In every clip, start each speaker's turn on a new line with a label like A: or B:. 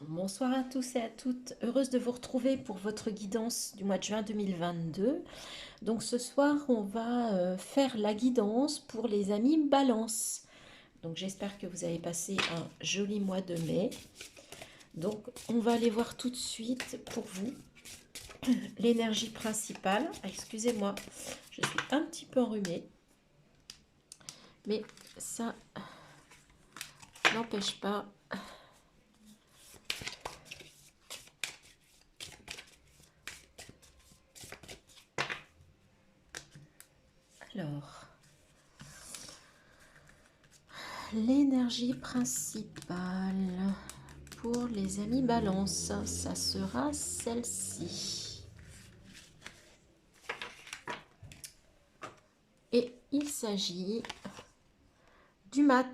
A: Bonsoir à tous et à toutes, heureuse de vous retrouver pour votre guidance du mois de juin 2022. Donc ce soir, on va faire la guidance pour les amis Balance. Donc j'espère que vous avez passé un joli mois de mai. Donc on va aller voir tout de suite pour vous l'énergie principale. Ah, excusez-moi, je suis un petit peu enrhumée, mais ça n'empêche pas. Alors, l'énergie principale pour les amis Balance, ça sera celle-ci. Et il s'agit du mat.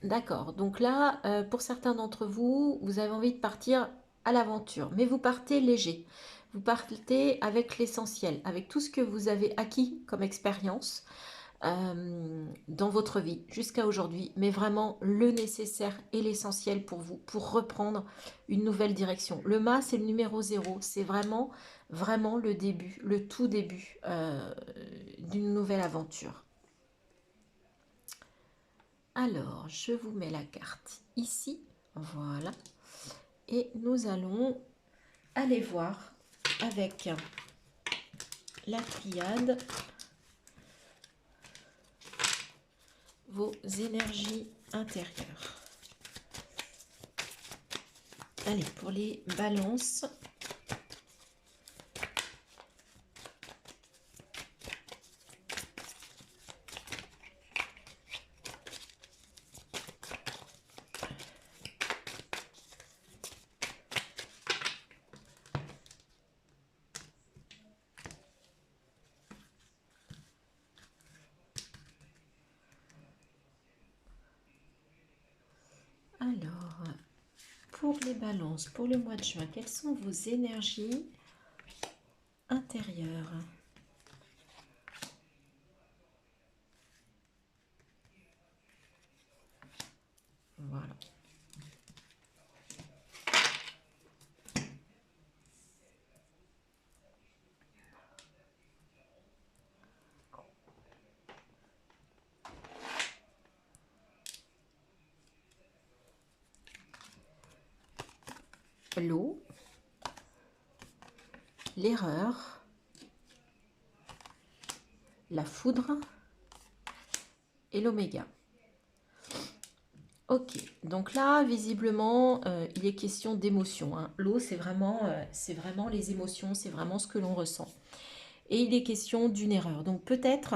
A: D'accord, donc là, pour certains d'entre vous, vous avez envie de partir à l'aventure, mais vous partez léger. Vous partez avec l'essentiel, avec tout ce que vous avez acquis comme expérience dans votre vie jusqu'à aujourd'hui, mais vraiment le nécessaire et l'essentiel pour vous, pour reprendre une nouvelle direction. Le mât, c'est le numéro 0, c'est vraiment, vraiment le début, le tout début d'une nouvelle aventure. Alors, je vous mets la carte ici, voilà, et nous allons aller voir avec la triade vos énergies intérieures. Allez, pour les balances, alors, pour les balances, pour le mois de juin, quelles sont vos énergies intérieures? Voilà. L'eau, l'erreur, la foudre et l'oméga. Ok, donc là, visiblement, il est question d'émotion, hein. L'eau, c'est vraiment les émotions, c'est vraiment ce que l'on ressent. Et il est question d'une erreur. Donc peut-être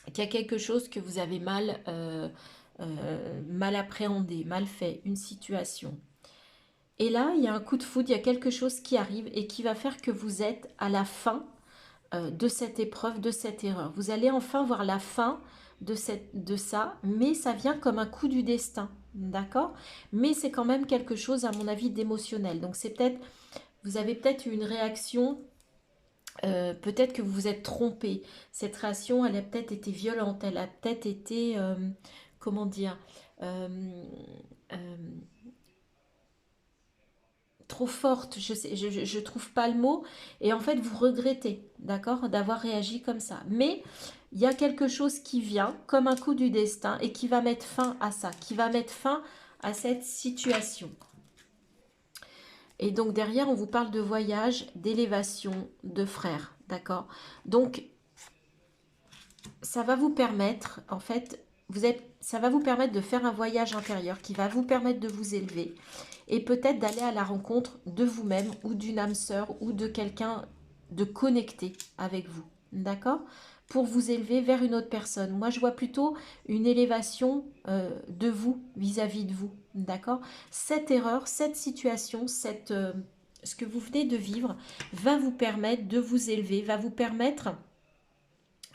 A: qu'il y a quelque chose que vous avez mal appréhendé, mal fait, une situation. Et là, il y a un coup de foudre, il y a quelque chose qui arrive et qui va faire que vous êtes à la fin de cette épreuve, de cette erreur. Vous allez enfin voir la fin de ça, mais ça vient comme un coup du destin, d'accord? Mais c'est quand même quelque chose, à mon avis, d'émotionnel. Donc c'est peut-être, vous avez peut-être eu une réaction, peut-être que vous vous êtes trompé. Cette réaction, elle a peut-être été violente, elle a peut-être été, comment dire, euh, euh, trop forte, je trouve pas le mot, et en fait vous regrettez, d'accord, d'avoir réagi comme ça. Mais il y a quelque chose qui vient comme un coup du destin et qui va mettre fin à ça, qui va mettre fin à cette situation. Et donc derrière, on vous parle de voyage, d'élévation, de frères, d'accord. Donc ça va vous permettre, en fait, ça va vous permettre de faire un voyage intérieur qui va vous permettre de vous élever et peut-être d'aller à la rencontre de vous-même ou d'une âme sœur ou de quelqu'un de connecté avec vous, d'accord? Pour vous élever vers une autre personne. Moi, je vois plutôt une élévation de vous vis-à-vis de vous, d'accord? Cette erreur, cette situation, ce que vous venez de vivre va vous permettre de vous élever, va vous permettre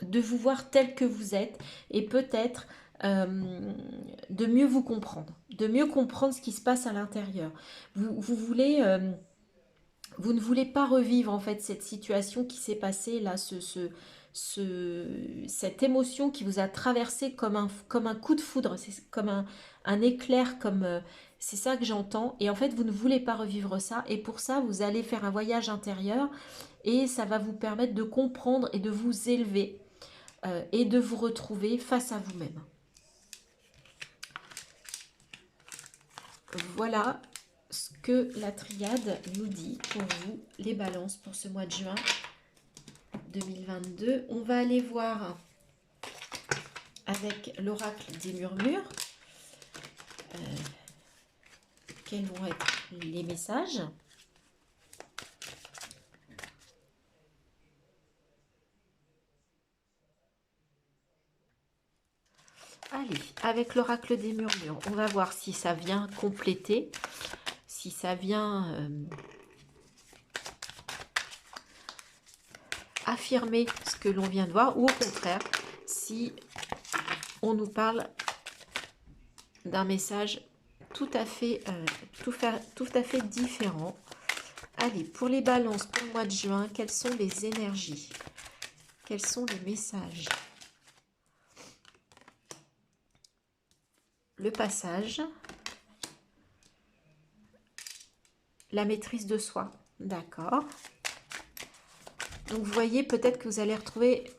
A: de vous voir tel que vous êtes et peut-être de mieux vous comprendre, de mieux comprendre ce qui se passe à l'intérieur. Vous ne voulez pas revivre en fait cette situation qui s'est passée là, cette émotion qui vous a traversé comme un coup de foudre, c'est comme un éclair, c'est ça que j'entends. Et en fait, vous ne voulez pas revivre ça. Et pour ça, vous allez faire un voyage intérieur et ça va vous permettre de comprendre et de vous élever et de vous retrouver face à vous-même. Voilà ce que la triade nous dit pour vous, les balances, pour ce mois de juin 2022. On va aller voir avec l'oracle des murmures quels vont être les messages. Allez, avec l'oracle des murmures, on va voir si ça vient compléter, si ça vient affirmer ce que l'on vient de voir, ou au contraire, si on nous parle d'un message tout à fait différent. Allez, pour les balances, pour le mois de juin, quelles sont les énergies? Quels sont les messages? Le passage, la maîtrise de soi, d'accord. Donc vous voyez, peut-être que vous allez retrouver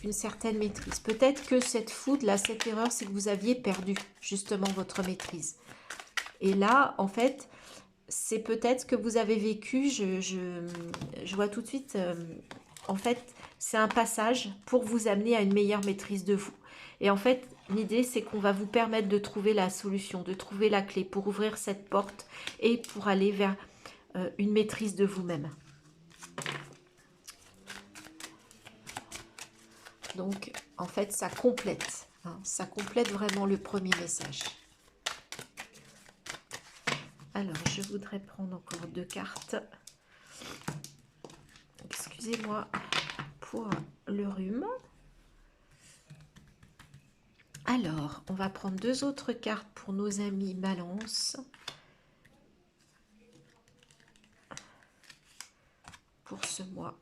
A: une certaine maîtrise. Peut-être que cette foudre, là, cette erreur, c'est que vous aviez perdu justement votre maîtrise. Et là, en fait, c'est peut-être ce que vous avez vécu. Je vois tout de suite, en fait, c'est un passage pour vous amener à une meilleure maîtrise de vous. Et en fait, l'idée, c'est qu'on va vous permettre de trouver la solution, de trouver la clé pour ouvrir cette porte et pour aller vers une maîtrise de vous-même. Donc, en fait, ça complète. Hein, ça complète vraiment le premier message. Alors, je voudrais prendre encore 2 cartes. Excusez-moi pour le rhume. Alors, on va prendre 2 autres cartes pour nos amis Balance. Pour ce mois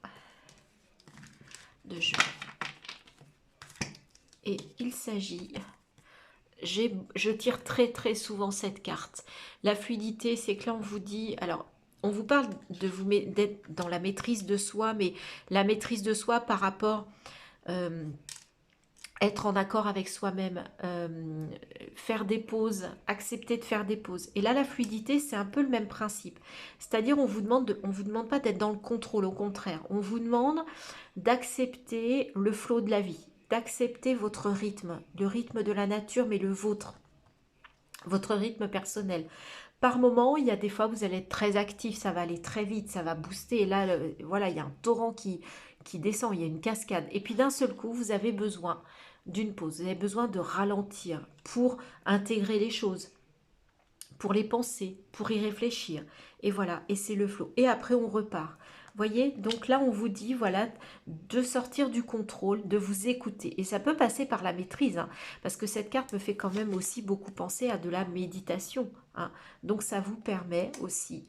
A: de juin. Et il s'agit, je tire très souvent cette carte. La fluidité, c'est que là on vous dit, alors on vous parle d'être dans la maîtrise de soi, mais la maîtrise de soi par rapport être en accord avec soi-même, faire des pauses, accepter de faire des pauses. Et là, la fluidité, c'est un peu le même principe. C'est-à-dire, on vous demande pas d'être dans le contrôle, au contraire. On vous demande d'accepter le flot de la vie, d'accepter votre rythme, le rythme de la nature, mais le vôtre, votre rythme personnel. Par moment, il y a des fois, vous allez être très actif, ça va aller très vite, ça va booster. Et là, voilà, il y a un torrent qui descend, il y a une cascade. Et puis d'un seul coup, vous avez besoin d'une pause. Vous avez besoin de ralentir pour intégrer les choses, pour les penser, pour y réfléchir. Et voilà, et c'est le flot. Et après, on repart. Voyez, donc là, on vous dit, voilà, de sortir du contrôle, de vous écouter. Et ça peut passer par la maîtrise, hein, parce que cette carte me fait quand même aussi beaucoup penser à de la méditation. Hein. Donc, ça vous permet aussi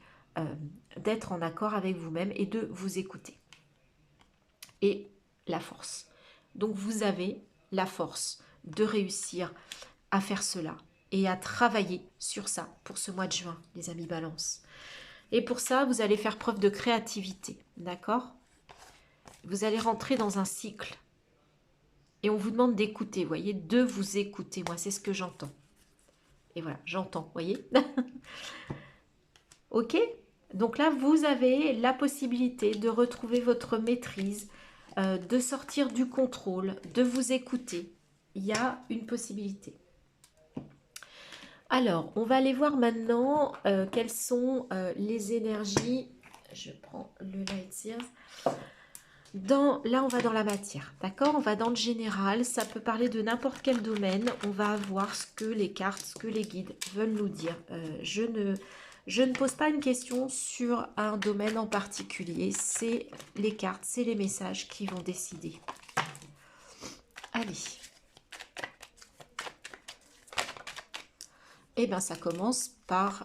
A: d'être en accord avec vous-même et de vous écouter. Et la force. Donc, vous avez la force de réussir à faire cela et à travailler sur ça pour ce mois de juin, les amis Balance. Et pour ça, vous allez faire preuve de créativité, d'accord? Vous allez rentrer dans un cycle. Et on vous demande d'écouter, vous voyez, de vous écouter. Moi, c'est ce que j'entends. Et voilà, j'entends, vous voyez? Ok? Donc là, vous avez la possibilité de retrouver votre maîtrise, de sortir du contrôle, de vous écouter. Il y a une possibilité. Alors, on va aller voir maintenant quelles sont les énergies. Je prends le Light Years. Là, on va dans la matière, d'accord? On va dans le général, ça peut parler de n'importe quel domaine. On va voir ce que les cartes, ce que les guides veulent nous dire. Je ne pose pas une question sur un domaine en particulier. C'est les cartes, c'est les messages qui vont décider. Allez. Eh bien, ça commence par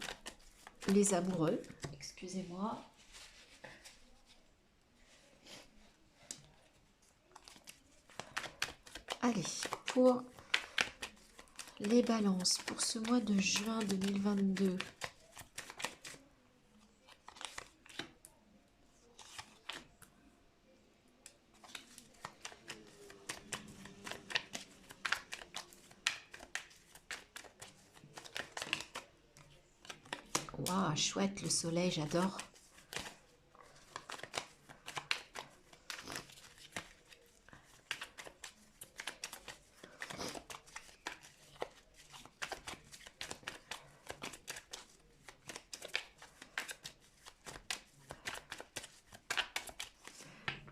A: les amoureux. Excusez-moi. Allez, pour les balances, pour ce mois de juin 2022. Waouh, chouette, le soleil, j'adore.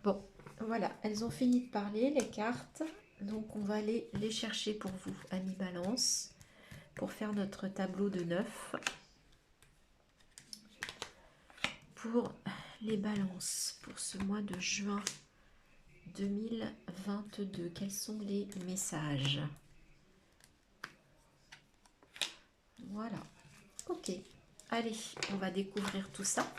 A: Bon, voilà, elles ont fini de parler, les cartes. Donc, on va aller les chercher pour vous, amis Balance, pour faire notre tableau de 9. Pour les balances, pour ce mois de juin 2022, quels sont les messages? Voilà, ok. Allez, on va découvrir tout ça.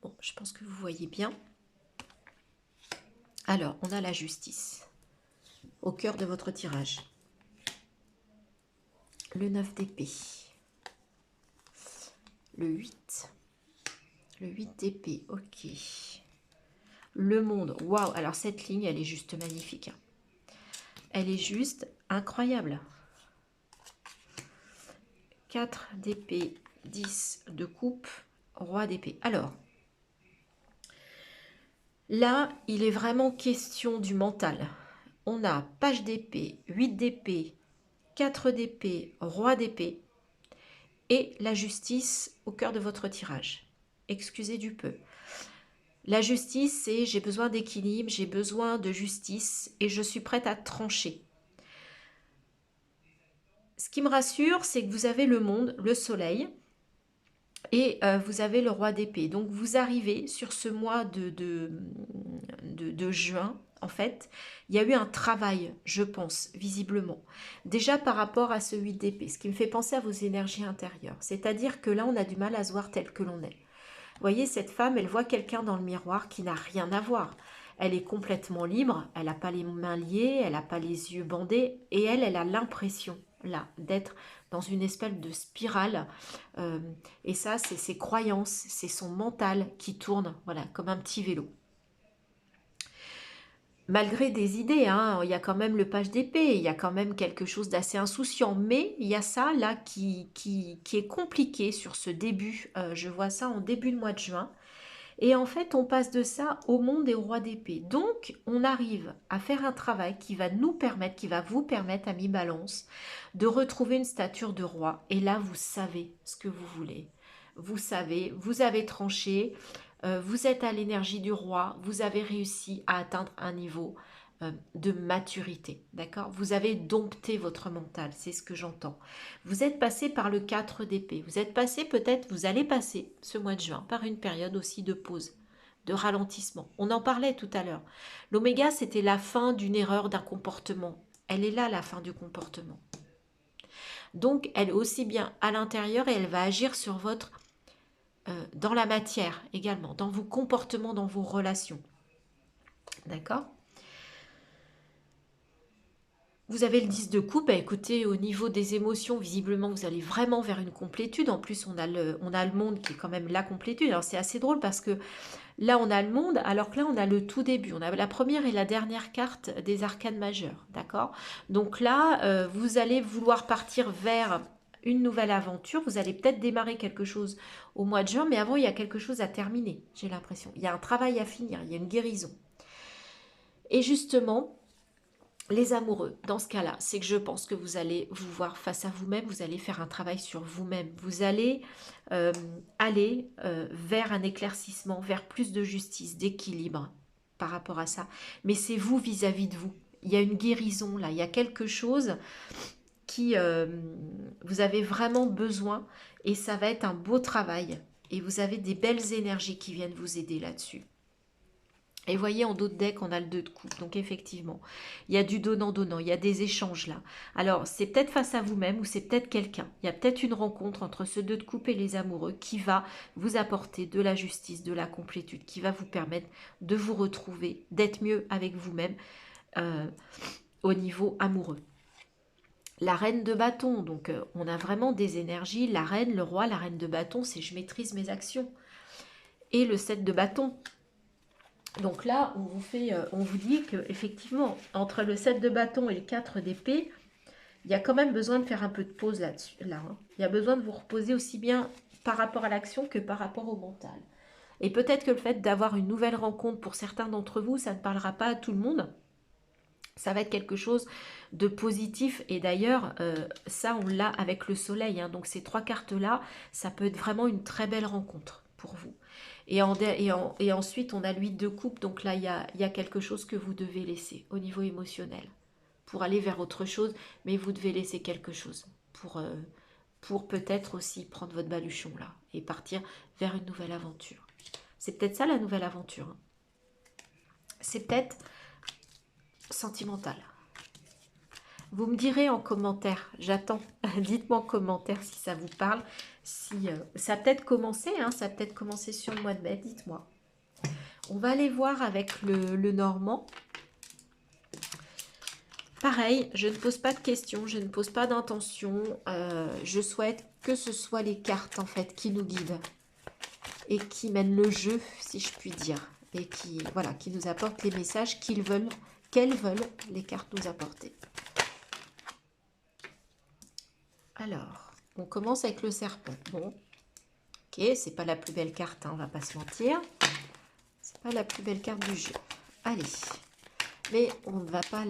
A: Bon, je pense que vous voyez bien. Alors, on a la justice au cœur de votre tirage. Le 9 d'épée. Le 8. Le 8 d'épée, ok. Le monde, waouh, alors cette ligne, elle est juste magnifique. Elle est juste incroyable. 4 d'épée, 10 de coupe, roi d'épée. Alors, là, il est vraiment question du mental. On a page d'épée, 8 d'épée, 4 d'épée, roi d'épée et la justice au cœur de votre tirage. Excusez du peu. La justice, c'est j'ai besoin d'équilibre, j'ai besoin de justice et je suis prête à trancher. Ce qui me rassure, c'est que vous avez le monde, le soleil, et vous avez le roi d'épée. Donc vous arrivez sur ce mois de juin, en fait, il y a eu un travail, je pense, visiblement. Déjà par rapport à ce 8 d'épée, ce qui me fait penser à vos énergies intérieures. C'est-à-dire que là, on a du mal à se voir tel que l'on est. Vous voyez, cette femme, elle voit quelqu'un dans le miroir qui n'a rien à voir. Elle est complètement libre, elle n'a pas les mains liées, elle n'a pas les yeux bandés, et elle a l'impression, là, d'être dans une espèce de spirale. Et ça, c'est ses croyances, c'est son mental qui tourne, voilà, comme un petit vélo. Malgré des idées, hein, il y a quand même le page d'épée, il y a quand même quelque chose d'assez insouciant, mais il y a ça là qui est compliqué sur ce début, je vois ça en début de mois de juin, et en fait on passe de ça au monde et au roi d'épée. Donc on arrive à faire un travail qui va nous permettre, qui va vous permettre, amis Balance, de retrouver une stature de roi, et là vous savez ce que vous voulez. Vous savez, vous avez tranché, vous êtes à l'énergie du roi, vous avez réussi à atteindre un niveau de maturité, d'accord? Vous avez dompté votre mental, c'est ce que j'entends. Vous êtes passé par le 4 d'épée, vous êtes passé peut-être, vous allez passer ce mois de juin par une période aussi de pause, de ralentissement. On en parlait tout à l'heure. L'oméga, c'était la fin d'une erreur, d'un comportement. Elle est là, la fin du comportement. Donc, elle est aussi bien à l'intérieur et elle va agir sur votre dans la matière également, dans vos comportements, dans vos relations. D'accord? Vous avez le 10 de coupe, bah écoutez, au niveau des émotions, visiblement, vous allez vraiment vers une complétude. En plus, on a le monde qui est quand même la complétude. Alors, c'est assez drôle parce que là, on a le monde, alors que là, on a le tout début. On a la première et la dernière carte des arcanes majeures. D'accord? Donc là, vous allez vouloir partir vers une nouvelle aventure. Vous allez peut-être démarrer quelque chose au mois de juin, mais avant, il y a quelque chose à terminer, j'ai l'impression. Il y a un travail à finir, il y a une guérison. Et justement, les amoureux, dans ce cas-là, c'est que je pense que vous allez vous voir face à vous-même, vous allez faire un travail sur vous-même. Vous allez aller vers un éclaircissement, vers plus de justice, d'équilibre par rapport à ça. Mais c'est vous vis-à-vis de vous. Il y a une guérison là, il y a quelque chose qui vous avez vraiment besoin et ça va être un beau travail et vous avez des belles énergies qui viennent vous aider là-dessus. Et vous voyez, en dos de deck, on a le 2 de coupe. Donc effectivement, il y a du donnant-donnant, il y a des échanges là. Alors, c'est peut-être face à vous-même ou c'est peut-être quelqu'un. Il y a peut-être une rencontre entre ce 2 de coupe et les amoureux qui va vous apporter de la justice, de la complétude, qui va vous permettre de vous retrouver, d'être mieux avec vous-même au niveau amoureux. La reine de bâton, donc on a vraiment des énergies. La reine, le roi, la reine de bâton, c'est je maîtrise mes actions. Et le 7 de bâton. Donc là, on vous dit que effectivement, entre le 7 de bâton et le 4 d'épée, il y a quand même besoin de faire un peu de pause là-dessus. Hein. Il y a besoin de vous reposer aussi bien par rapport à l'action que par rapport au mental. Et peut-être que le fait d'avoir une nouvelle rencontre pour certains d'entre vous, ça ne parlera pas à tout le monde. Ça va être quelque chose de positif. Et d'ailleurs, ça, on l'a avec le soleil. Hein. Donc ces 3 cartes-là, ça peut être vraiment une très belle rencontre pour vous. Et ensuite, on a l'huile de coupe. Donc là, il y a quelque chose que vous devez laisser au niveau émotionnel pour aller vers autre chose. Mais vous devez laisser quelque chose pour peut-être aussi prendre votre baluchon là et partir vers une nouvelle aventure. C'est peut-être ça la nouvelle aventure. Hein. C'est peut-être sentimental. Vous me direz en commentaire, j'attends. Dites-moi en commentaire si ça vous parle. Si ça a peut-être commencé, hein, ça a peut-être commencé sur le mois de mai, dites-moi. On va aller voir avec le normand. Pareil, je ne pose pas de questions, je ne pose pas d'intention. Je souhaite que ce soit les cartes en fait qui nous guident et qui mènent le jeu, si je puis dire, et qui nous apportent les messages qu'elles veulent les cartes nous apporter. Alors, on commence avec le serpent. Bon, ok, c'est pas la plus belle carte, hein, on va pas se mentir. C'est pas la plus belle carte du jeu. Allez, mais on ne va pas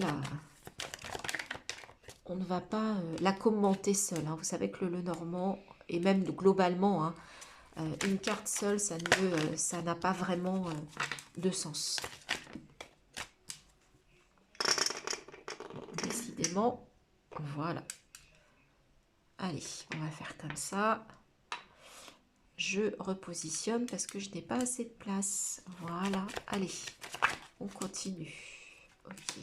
A: la commenter seule. Hein. Vous savez que le normand, et même globalement, hein, une carte seule, ça n'a pas vraiment de sens. Décidément, voilà. Allez, on va faire comme ça. Je repositionne parce que je n'ai pas assez de place. Voilà, allez, on continue. Ok,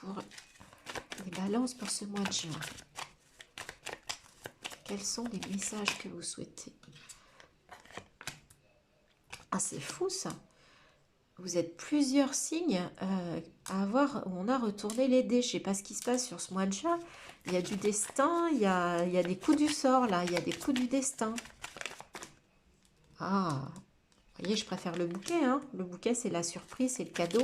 A: pour les balances pour ce mois de juin. Quels sont les messages que vous souhaitez? Ah, c'est fou ça. Vous êtes plusieurs signes à avoir. On a retourné les dés. Je ne sais pas ce qui se passe sur ce mois de juin. Il y a du destin, il y a des coups du sort là. Il y a des coups du destin. Ah, vous voyez, je préfère le bouquet. Hein. Le bouquet, c'est la surprise, c'est le cadeau.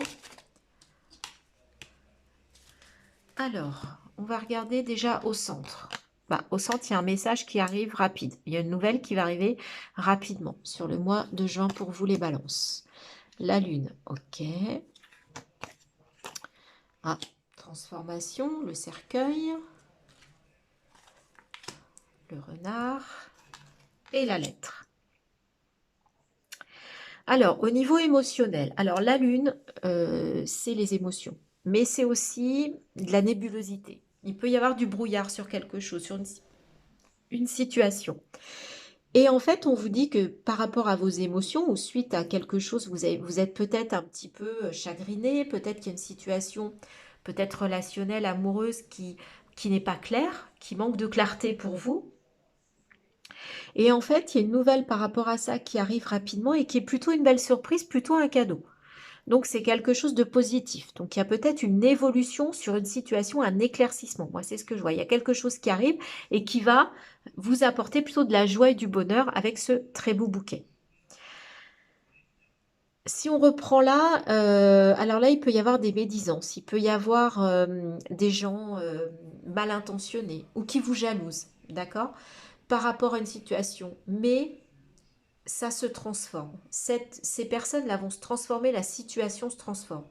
A: Alors, on va regarder déjà au centre. Bah, au centre, il y a un message qui arrive rapide. Il y a une nouvelle qui va arriver rapidement sur le mois de juin pour vous les balances. La lune, ok. Ah, transformation, le cercueil, le renard et la lettre. Alors, au niveau émotionnel, alors la lune, c'est les émotions, mais c'est aussi de la nébulosité. Il peut y avoir du brouillard sur quelque chose, sur une situation. Et en fait, on vous dit que par rapport à vos émotions ou suite à quelque chose, vous êtes peut-être un petit peu chagriné, peut-être qu'il y a une situation peut-être relationnelle, amoureuse qui n'est pas claire, qui manque de clarté pour vous. Et en fait, il y a une nouvelle par rapport à ça qui arrive rapidement et qui est plutôt une belle surprise, plutôt un cadeau. Donc, c'est quelque chose de positif. Donc, il y a peut-être une évolution sur une situation, un éclaircissement. Moi, c'est ce que je vois. Il y a quelque chose qui arrive et qui va vous apporter plutôt de la joie et du bonheur avec ce très beau bouquet. Si on reprend là, alors là, il peut y avoir des médisances. Il peut y avoir des gens mal intentionnés ou qui vous jalousent, d'accord, par rapport à une situation. Mais ça se transforme. Ces personnes-là vont se transformer, la situation se transforme.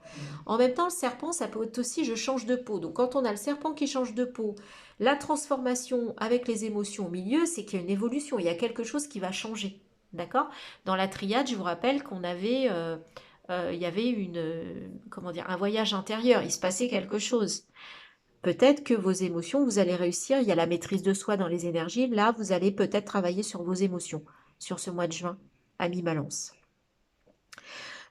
A: En même temps, le serpent, ça peut être aussi je change de peau. Donc quand on a le serpent qui change de peau, la transformation avec les émotions au milieu, c'est qu'il y a une évolution, il y a quelque chose qui va changer. D'accord? Dans la triade, je vous rappelle qu'on avait, il y avait un voyage intérieur, il se passait quelque chose. Peut-être que vos émotions, vous allez réussir, il y a la maîtrise de soi dans les énergies, là, vous allez peut-être travailler sur vos émotions sur ce mois de juin à mi-balance.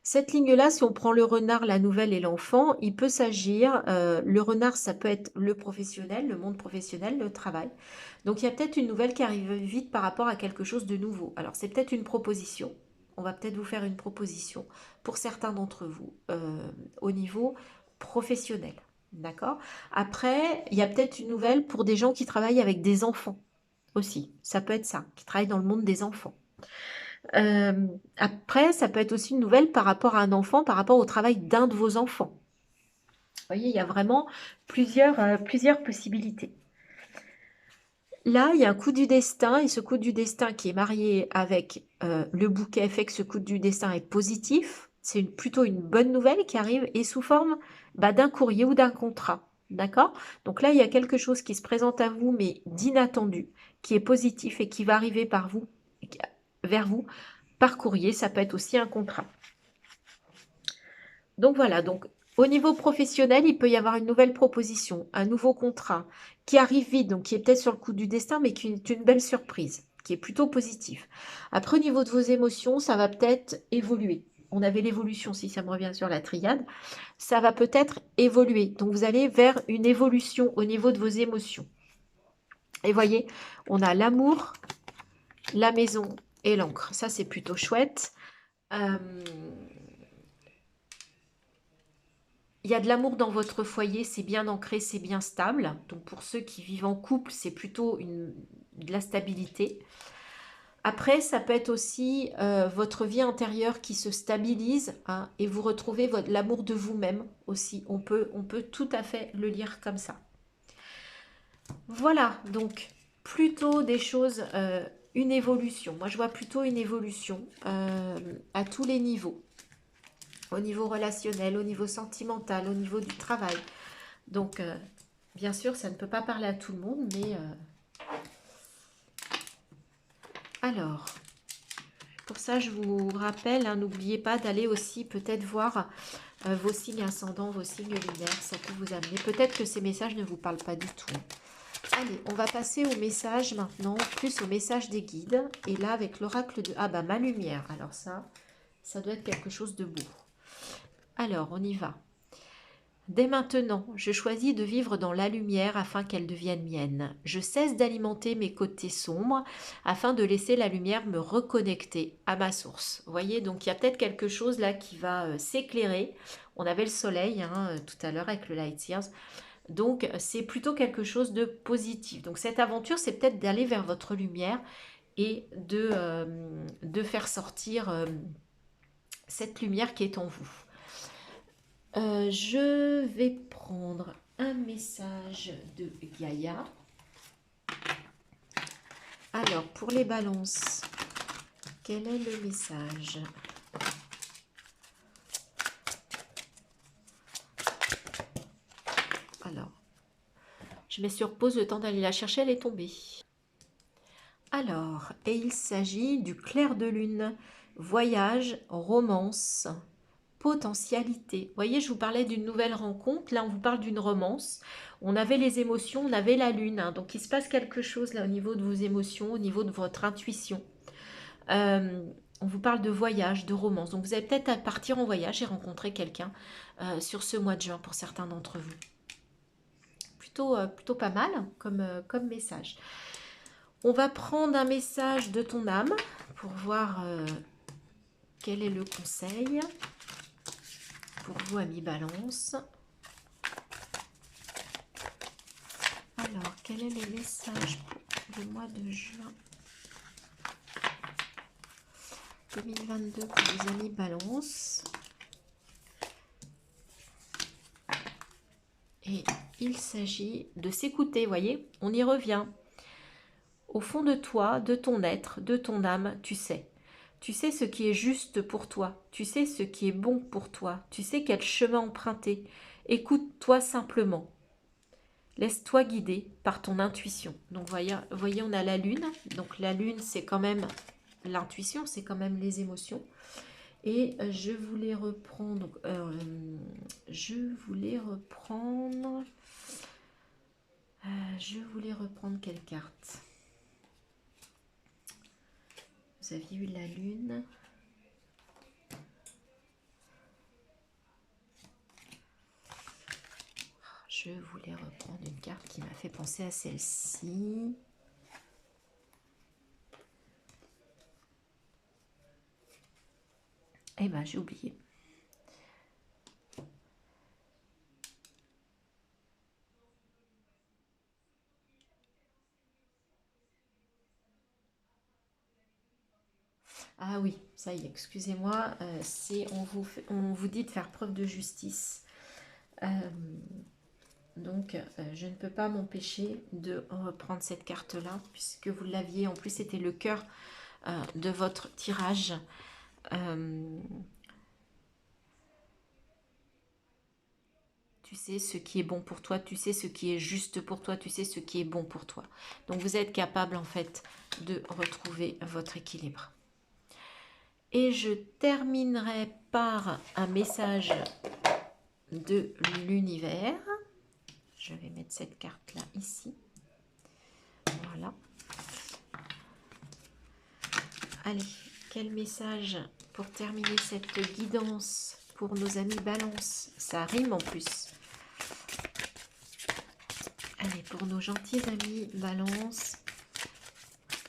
A: Cette ligne-là, si on prend le renard, la nouvelle et l'enfant, il peut s'agir, le renard, ça peut être le professionnel, le monde professionnel, le travail. Donc il y a peut-être une nouvelle qui arrive vite par rapport à quelque chose de nouveau. Alors c'est peut-être une proposition. On va peut-être vous faire une proposition pour certains d'entre vous au niveau professionnel. D'accord? Après, il y a peut-être une nouvelle pour des gens qui travaillent avec des enfants aussi. Ça peut être ça, qui travaillent dans le monde des enfants. Euh, Après, ça peut être aussi une nouvelle par rapport à un enfant, par rapport au travail d'un de vos enfants. Vous voyez, il y a vraiment plusieurs possibilités. Là, il y a un coup du destin, et ce coup du destin qui est marié avec le bouquet fait que ce coup du destin est positif. C'est plutôt une bonne nouvelle qui arrive et sous forme d'un courrier ou d'un contrat. D'accord? Donc là, il y a quelque chose qui se présente à vous, mais d'inattendu, qui est positif et qui va arriver par vous, vers vous par courrier. Ça peut être aussi un contrat. Donc voilà, donc au niveau professionnel, il peut y avoir une nouvelle proposition, un nouveau contrat qui arrive vite, donc qui est peut-être sur le coup du destin, mais qui est une belle surprise, qui est plutôt positif. Après, au niveau de vos émotions, ça va peut-être évoluer. On avait l'évolution, si ça me revient sur la triade, ça va peut-être évoluer. Donc vous allez vers une évolution au niveau de vos émotions. Et voyez, on a l'amour, la maison et l'encre. Ça, c'est plutôt chouette. Euh, Il y a de l'amour dans votre foyer, c'est bien ancré, c'est bien stable. Donc pour ceux qui vivent en couple, c'est plutôt de la stabilité. Après, ça peut être aussi votre vie intérieure qui se stabilise hein, et vous retrouvez l'amour de vous-même aussi. On peut tout à fait le lire comme ça. Voilà, donc plutôt des choses, une évolution. Moi, je vois plutôt une évolution à tous les niveaux. Au niveau relationnel, au niveau sentimental, au niveau du travail. Donc, bien sûr, ça ne peut pas parler à tout le monde, mais alors, pour ça, je vous rappelle, hein, n'oubliez pas d'aller aussi peut-être voir vos signes ascendants, vos signes lunaires, ça peut vous amener. Peut-être que ces messages ne vous parlent pas du tout. Allez, on va passer au message maintenant, plus au message des guides. Et là, avec l'oracle de... Ah bah, ma lumière. Alors ça doit être quelque chose de beau. Alors, on y va. Dès maintenant, je choisis de vivre dans la lumière afin qu'elle devienne mienne. Je cesse d'alimenter mes côtés sombres afin de laisser la lumière me reconnecter à ma source. Vous voyez, donc il y a peut-être quelque chose là qui va s'éclairer. On avait le soleil hein, tout à l'heure avec le Light Years. Donc c'est plutôt quelque chose de positif. Donc cette aventure, c'est peut-être d'aller vers votre lumière et de faire sortir cette lumière qui est en vous. Je vais prendre un message de Gaïa. Alors, pour les balances, quel est le message? Alors, je mets sur pause le temps d'aller la chercher, elle est tombée. Alors, et il s'agit du clair de lune, voyage, romance, potentialité. Vous voyez, je vous parlais d'une nouvelle rencontre. Là, on vous parle d'une romance. On avait les émotions, on avait la lune. Hein. Donc, il se passe quelque chose là au niveau de vos émotions, au niveau de votre intuition. On vous parle de voyage, de romance. Donc, vous allez peut-être à partir en voyage et rencontrer quelqu'un sur ce mois de juin pour certains d'entre vous. Plutôt pas mal comme message. On va prendre un message de ton âme pour voir quel est le conseil. Pour vous, amis Balance. Alors, quel est le message pour le mois de juin 2022 pour les amis Balance? Et il s'agit de s'écouter, voyez, on y revient. Au fond de toi, de ton être, de ton âme, tu sais. Tu sais ce qui est juste pour toi. Tu sais ce qui est bon pour toi. Tu sais quel chemin emprunter. Écoute-toi simplement. Laisse-toi guider par ton intuition. Donc, voyez, on a la lune. Donc, la lune, c'est quand même l'intuition, c'est quand même les émotions. Et je voulais reprendre... quelle carte? Vous aviez eu la lune. Je voulais reprendre une carte qui m'a fait penser à celle-ci. Eh ben, j'ai oublié. Ah oui, ça y est, excusez-moi, on vous dit de faire preuve de justice. Donc, je ne peux pas m'empêcher de reprendre cette carte-là, puisque vous l'aviez, en plus c'était le cœur de votre tirage. Tu sais ce qui est bon pour toi, tu sais ce qui est juste pour toi, tu sais ce qui est bon pour toi. Donc, vous êtes capable, en fait, de retrouver votre équilibre. Et je terminerai par un message de l'univers. Je vais mettre cette carte-là ici. Voilà. Allez, quel message pour terminer cette guidance pour nos amis Balance? Ça rime en plus. Allez, pour nos gentils amis Balance,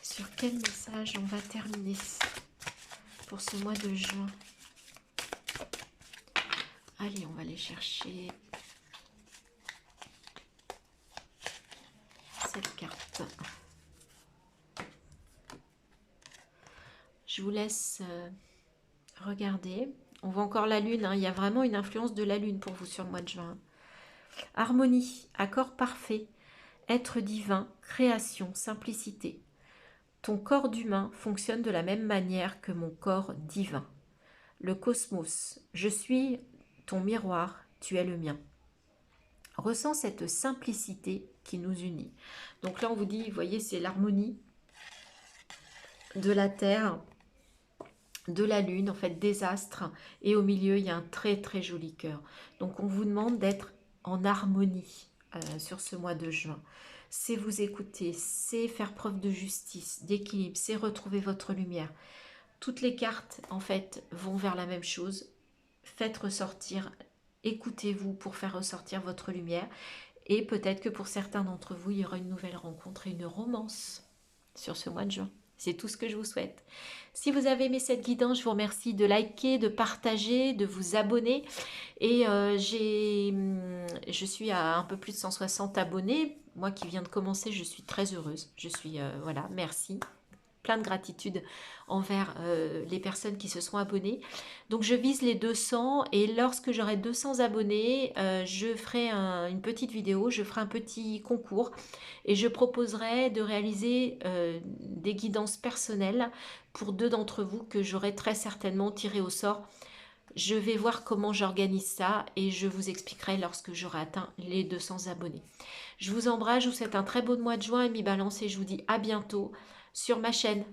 A: sur quel message on va terminer pour ce mois de juin? Allez, on va aller chercher cette carte. Je vous laisse regarder. On voit encore la lune, hein. Il y a vraiment une influence de la lune pour vous sur le mois de juin. Harmonie, accord parfait, être divin, création, simplicité. Ton corps d'humain fonctionne de la même manière que mon corps divin. Le cosmos, je suis ton miroir, tu es le mien. Ressens cette simplicité qui nous unit. Donc là, on vous dit, vous voyez, c'est l'harmonie de la Terre, de la Lune, en fait, des astres. Et au milieu, il y a un très, très joli cœur. Donc, on vous demande d'être en harmonie sur ce mois de juin. C'est vous écouter, c'est faire preuve de justice, d'équilibre, c'est retrouver votre lumière. Toutes les cartes, en fait, vont vers la même chose. Faites ressortir, écoutez-vous pour faire ressortir votre lumière. Et peut-être que pour certains d'entre vous, il y aura une nouvelle rencontre et une romance sur ce mois de juin. C'est tout ce que je vous souhaite. Si vous avez aimé cette guidance, je vous remercie de liker, de partager, de vous abonner. Et je suis à un peu plus de 160 abonnés. Moi qui viens de commencer, je suis très heureuse. Je suis, voilà, merci. Plein de gratitude envers les personnes qui se sont abonnées. Donc je vise les 200 et lorsque j'aurai 200 abonnés, je ferai une petite vidéo, je ferai un petit concours et je proposerai de réaliser des guidances personnelles pour 2 d'entre vous que j'aurai très certainement tiré au sort. Je vais voir comment j'organise ça et je vous expliquerai lorsque j'aurai atteint les 200 abonnés. Je vous embrasse, je vous souhaite un très beau mois de juin, Amis Balance, et je vous dis à bientôt sur ma chaîne.